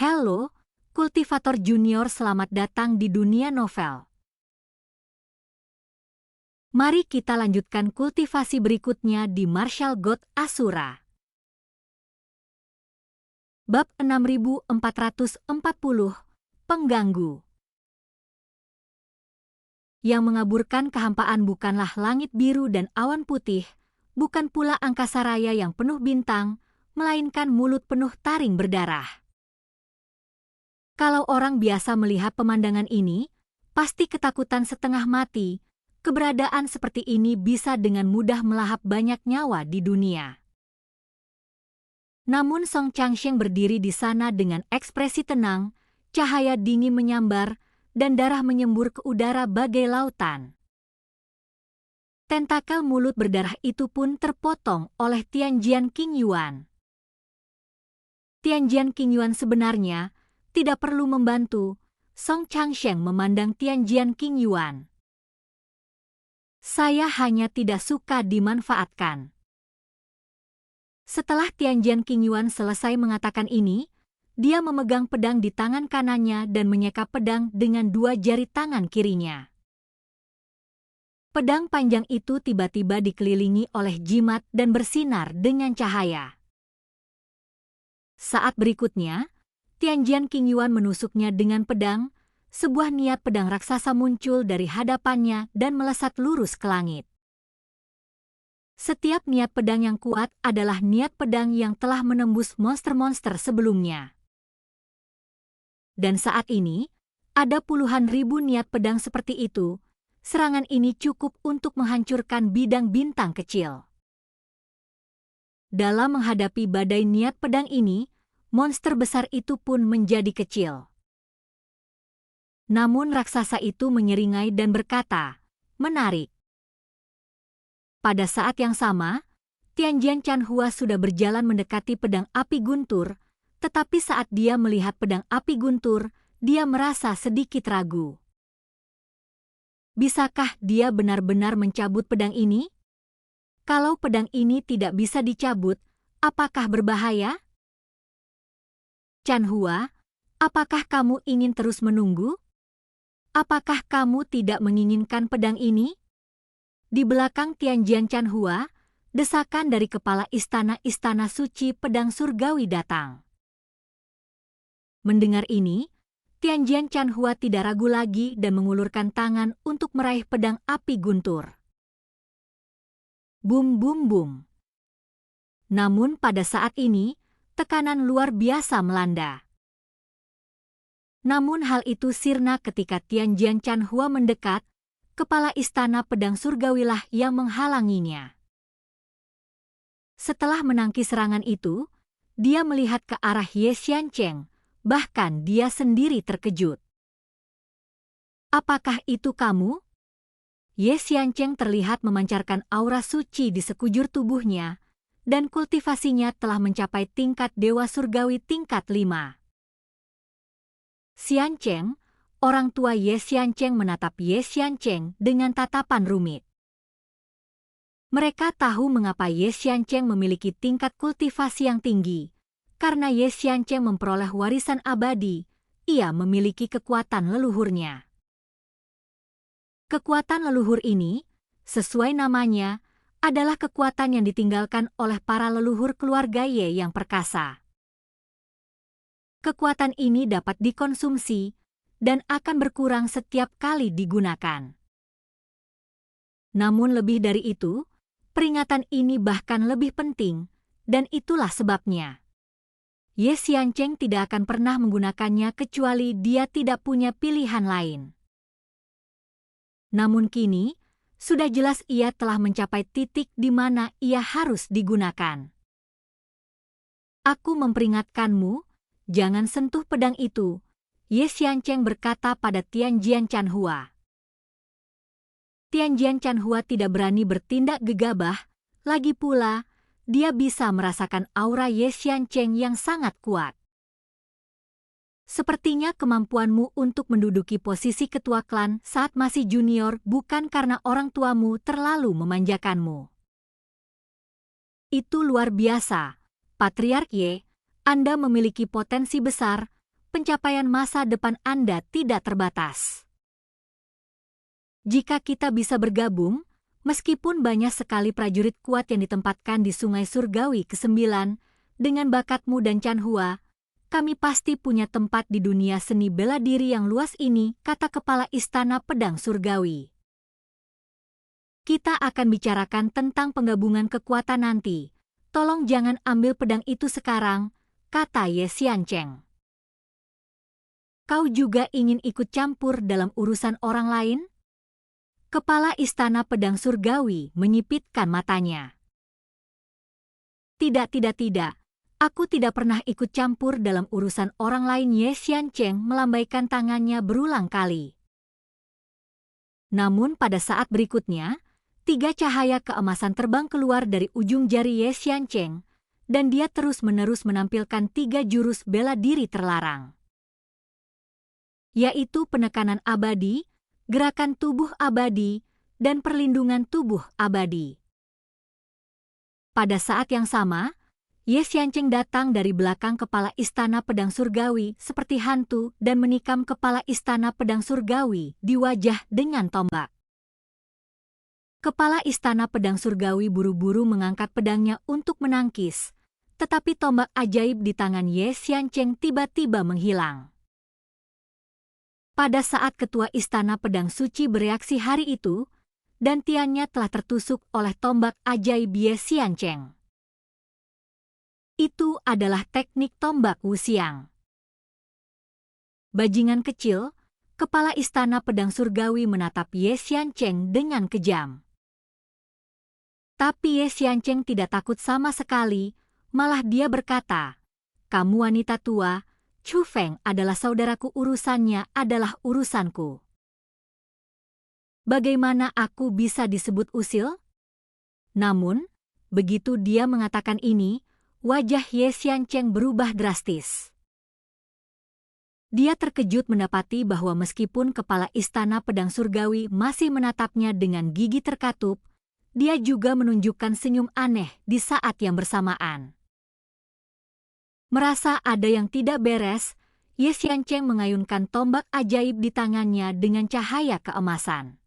Halo, kultivator junior, selamat datang di dunia novel. Mari kita lanjutkan kultivasi berikutnya di Martial God Asura. Bab 6440, Pengganggu. Yang mengaburkan kehampaan bukanlah langit biru dan awan putih, bukan pula angkasa raya yang penuh bintang, melainkan mulut penuh taring berdarah. Kalau orang biasa melihat pemandangan ini, pasti ketakutan setengah mati. Keberadaan seperti ini bisa dengan mudah melahap banyak nyawa di dunia. Namun Song Changsheng berdiri di sana dengan ekspresi tenang, cahaya dingin menyambar, dan darah menyembur ke udara bagai lautan. Tentakel mulut berdarah itu pun terpotong oleh Tianjian Qingyuan. Tianjian Qingyuan sebenarnya tidak perlu membantu. Song Changsheng memandang Tianjian Qingyuan. Saya hanya tidak suka dimanfaatkan. Setelah Tianjian Qingyuan selesai mengatakan ini, dia memegang pedang di tangan kanannya dan menyeka pedang dengan dua jari tangan kirinya. Pedang panjang itu tiba-tiba dikelilingi oleh jimat dan bersinar dengan cahaya. Saat berikutnya, Tianjian Qingyuan menusuknya dengan pedang. Sebuah niat pedang raksasa muncul dari hadapannya dan melesat lurus ke langit. Setiap niat pedang yang kuat adalah niat pedang yang telah menembus monster-monster sebelumnya. Dan saat ini, ada puluhan ribu niat pedang seperti itu. Serangan ini cukup untuk menghancurkan bidang bintang kecil. Dalam menghadapi badai niat pedang ini, monster besar itu pun menjadi kecil. Namun raksasa itu menyeringai dan berkata, "Menarik." Pada saat yang sama, Tianjian Chanhua sudah berjalan mendekati pedang api guntur, tetapi saat dia melihat pedang api guntur, dia merasa sedikit ragu. Bisakah dia benar-benar mencabut pedang ini? Kalau pedang ini tidak bisa dicabut, apakah berbahaya? Chanhua, apakah kamu ingin terus menunggu? Apakah kamu tidak menginginkan pedang ini? Di belakang Tianjian Chanhua, desakan dari kepala istana-istana suci pedang surgawi datang. Mendengar ini, Tianjian Chanhua tidak ragu lagi dan mengulurkan tangan untuk meraih pedang api guntur. Bum bum bum. Namun pada saat ini, tekanan luar biasa melanda. Namun hal itu sirna ketika Tianjian Chanhua mendekat, kepala istana pedang surgawilah yang menghalanginya. Setelah menangkis serangan itu, dia melihat ke arah Ye Xiancheng, bahkan dia sendiri terkejut. "Apakah itu kamu?" Ye Xiancheng terlihat memancarkan aura suci di sekujur tubuhnya, dan kultivasinya telah mencapai tingkat Dewa Surgawi tingkat 5. Xiancheng, orang tua Ye Xiancheng menatap Ye Xiancheng dengan tatapan rumit. Mereka tahu mengapa Ye Xiancheng memiliki tingkat kultivasi yang tinggi. Karena Ye Xiancheng memperoleh warisan abadi, ia memiliki kekuatan leluhurnya. Kekuatan leluhur ini, sesuai namanya, adalah kekuatan yang ditinggalkan oleh para leluhur keluarga Ye yang perkasa. Kekuatan ini dapat dikonsumsi dan akan berkurang setiap kali digunakan. Namun lebih dari itu, peringatan ini bahkan lebih penting, dan itulah sebabnya. Ye Xiancheng tidak akan pernah menggunakannya kecuali dia tidak punya pilihan lain. Namun kini, sudah jelas ia telah mencapai titik di mana ia harus digunakan. "Aku memperingatkanmu, jangan sentuh pedang itu," Ye Xiancheng berkata pada Tianjian Chanhua. Tianjian Chanhua tidak berani bertindak gegabah, lagi pula dia bisa merasakan aura Ye Xiancheng yang sangat kuat. "Sepertinya kemampuanmu untuk menduduki posisi ketua klan saat masih junior bukan karena orang tuamu terlalu memanjakanmu. Itu luar biasa, Patriark Ye. Anda memiliki potensi besar, pencapaian masa depan Anda tidak terbatas. Jika kita bisa bergabung, meskipun banyak sekali prajurit kuat yang ditempatkan di Sungai Surgawi ke-9, dengan bakatmu dan Chanhua, kami pasti punya tempat di dunia seni bela diri yang luas ini, kata Kepala Istana Pedang Surgawi. Kita akan bicarakan tentang penggabungan kekuatan nanti. Tolong jangan ambil pedang itu sekarang, kata Ye Xiancheng. Kau juga ingin ikut campur dalam urusan orang lain? Kepala Istana Pedang Surgawi menyipitkan matanya. Tidak. Aku tidak pernah ikut campur dalam urusan orang lain. Ye Xiancheng melambaikan tangannya berulang kali. Namun pada saat berikutnya, 3 cahaya keemasan terbang keluar dari ujung jari Ye Xiancheng, dan dia terus-menerus menampilkan 3 jurus bela diri terlarang, yaitu penekanan abadi, gerakan tubuh abadi, dan perlindungan tubuh abadi. Pada saat yang sama, Ye Xiancheng datang dari belakang Kepala Istana Pedang Surgawi seperti hantu dan menikam Kepala Istana Pedang Surgawi di wajah dengan tombak. Kepala Istana Pedang Surgawi buru-buru mengangkat pedangnya untuk menangkis, tetapi tombak ajaib di tangan Ye Xiancheng tiba-tiba menghilang. Pada saat Ketua Istana Pedang Suci bereaksi hari itu, dantiannya telah tertusuk oleh tombak ajaib Ye Xiancheng. Itu adalah teknik tombak wuxiang. Bajingan kecil, Kepala Istana Pedang Surgawi menatap Ye Xiancheng dengan kejam. Tapi Ye Xiancheng tidak takut sama sekali, malah dia berkata, "Kamu wanita tua, Chu Feng adalah saudaraku, urusannya adalah urusanku. Bagaimana aku bisa disebut usil?" Namun, begitu dia mengatakan ini, wajah Ye Xiancheng berubah drastis. Dia terkejut mendapati bahwa meskipun Kepala Istana Pedang Surgawi masih menatapnya dengan gigi terkatup, dia juga menunjukkan senyum aneh di saat yang bersamaan. Merasa ada yang tidak beres, Ye Xiancheng mengayunkan tombak ajaib di tangannya dengan cahaya keemasan.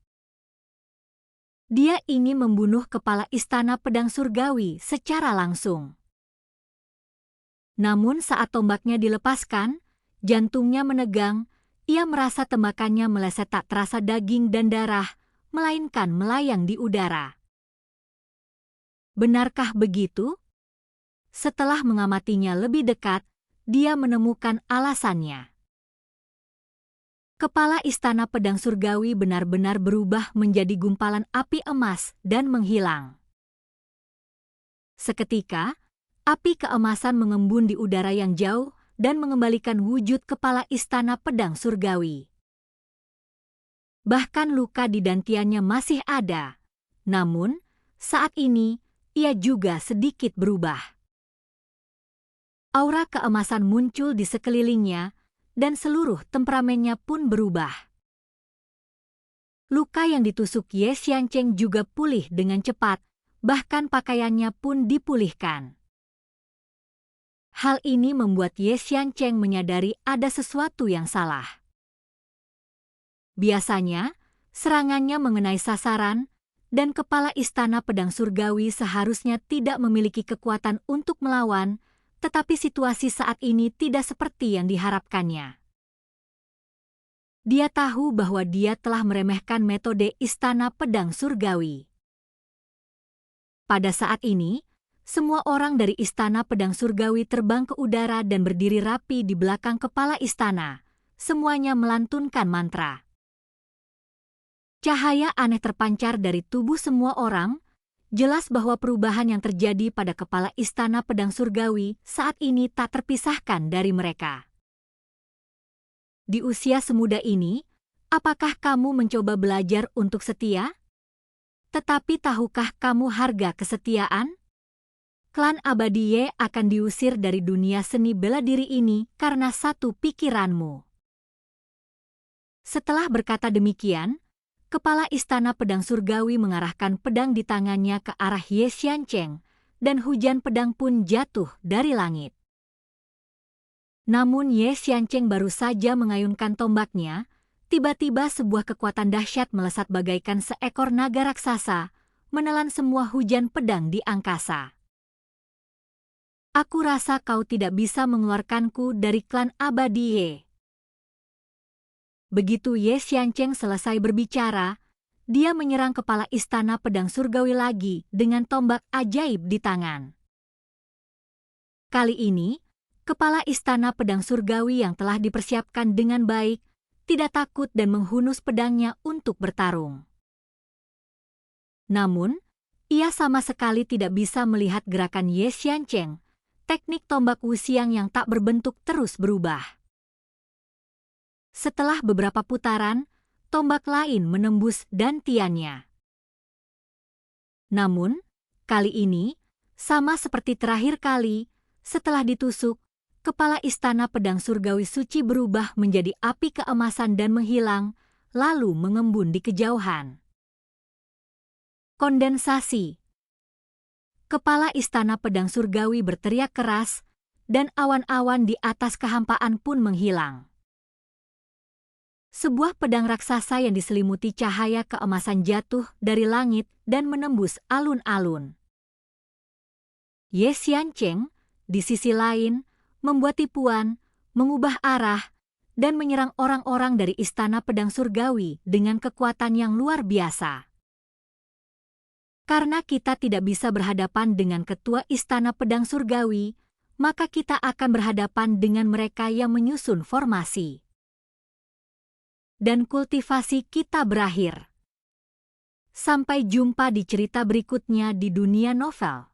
Dia ingin membunuh Kepala Istana Pedang Surgawi secara langsung. Namun saat tombaknya dilepaskan, jantungnya menegang, ia merasa tembakannya meleset tak terasa daging dan darah, melainkan melayang di udara. Benarkah begitu? Setelah mengamatinya lebih dekat, dia menemukan alasannya. Kepala Istana Pedang Surgawi benar-benar berubah menjadi gumpalan api emas dan menghilang. Seketika, api keemasan mengembun di udara yang jauh dan mengembalikan wujud Kepala Istana Pedang Surgawi. Bahkan luka di dantiannya masih ada, namun saat ini ia juga sedikit berubah. Aura keemasan muncul di sekelilingnya, dan seluruh temperamennya pun berubah. Luka yang ditusuk Ye Xiancheng juga pulih dengan cepat, bahkan pakaiannya pun dipulihkan. Hal ini membuat Ye Xiancheng menyadari ada sesuatu yang salah. Biasanya, serangannya mengenai sasaran, dan Kepala Istana Pedang Surgawi seharusnya tidak memiliki kekuatan untuk melawan, tetapi situasi saat ini tidak seperti yang diharapkannya. Dia tahu bahwa dia telah meremehkan metode Istana Pedang Surgawi. Pada saat ini, semua orang dari Istana Pedang Surgawi terbang ke udara dan berdiri rapi di belakang Kepala Istana. Semuanya melantunkan mantra. Cahaya aneh terpancar dari tubuh semua orang. Jelas bahwa perubahan yang terjadi pada Kepala Istana Pedang Surgawi saat ini tak terpisahkan dari mereka. Di usia semuda ini, apakah kamu mencoba belajar untuk setia? Tetapi tahukah kamu harga kesetiaan? Klan Abadi Ye akan diusir dari dunia seni bela diri ini karena satu pikiranmu. Setelah berkata demikian, Kepala Istana Pedang Surgawi mengarahkan pedang di tangannya ke arah Ye Xiancheng, dan hujan pedang pun jatuh dari langit. Namun Ye Xiancheng baru saja mengayunkan tombaknya, tiba-tiba sebuah kekuatan dahsyat melesat bagaikan seekor naga raksasa, menelan semua hujan pedang di angkasa. Aku rasa kau tidak bisa mengeluarkanku dari klan abadi Ye. Begitu Ye Xiancheng selesai berbicara, dia menyerang kepala istana pedang surgawi lagi dengan tombak ajaib di tangan. Kali ini, kepala istana pedang surgawi yang telah dipersiapkan dengan baik, tidak takut dan menghunus pedangnya untuk bertarung. Namun, ia sama sekali tidak bisa melihat gerakan Ye Xiancheng, teknik tombak wuxiang yang tak berbentuk terus berubah. Setelah beberapa putaran, tombak lain menembus dantiannya. Namun, kali ini, sama seperti terakhir kali, setelah ditusuk, kepala istana pedang surgawi suci berubah menjadi api keemasan dan menghilang, lalu mengembun di kejauhan. Kondensasi. Kepala istana pedang surgawi berteriak keras, dan awan-awan di atas kehampaan pun menghilang. Sebuah pedang raksasa yang diselimuti cahaya keemasan jatuh dari langit dan menembus alun-alun. Ye Xiancheng, di sisi lain, membuat tipuan, mengubah arah, dan menyerang orang-orang dari istana pedang surgawi dengan kekuatan yang luar biasa. Karena kita tidak bisa berhadapan dengan ketua istana pedang surgawi, maka kita akan berhadapan dengan mereka yang menyusun formasi. Dan kultivasi kita berakhir. Sampai jumpa di cerita berikutnya di dunia novel.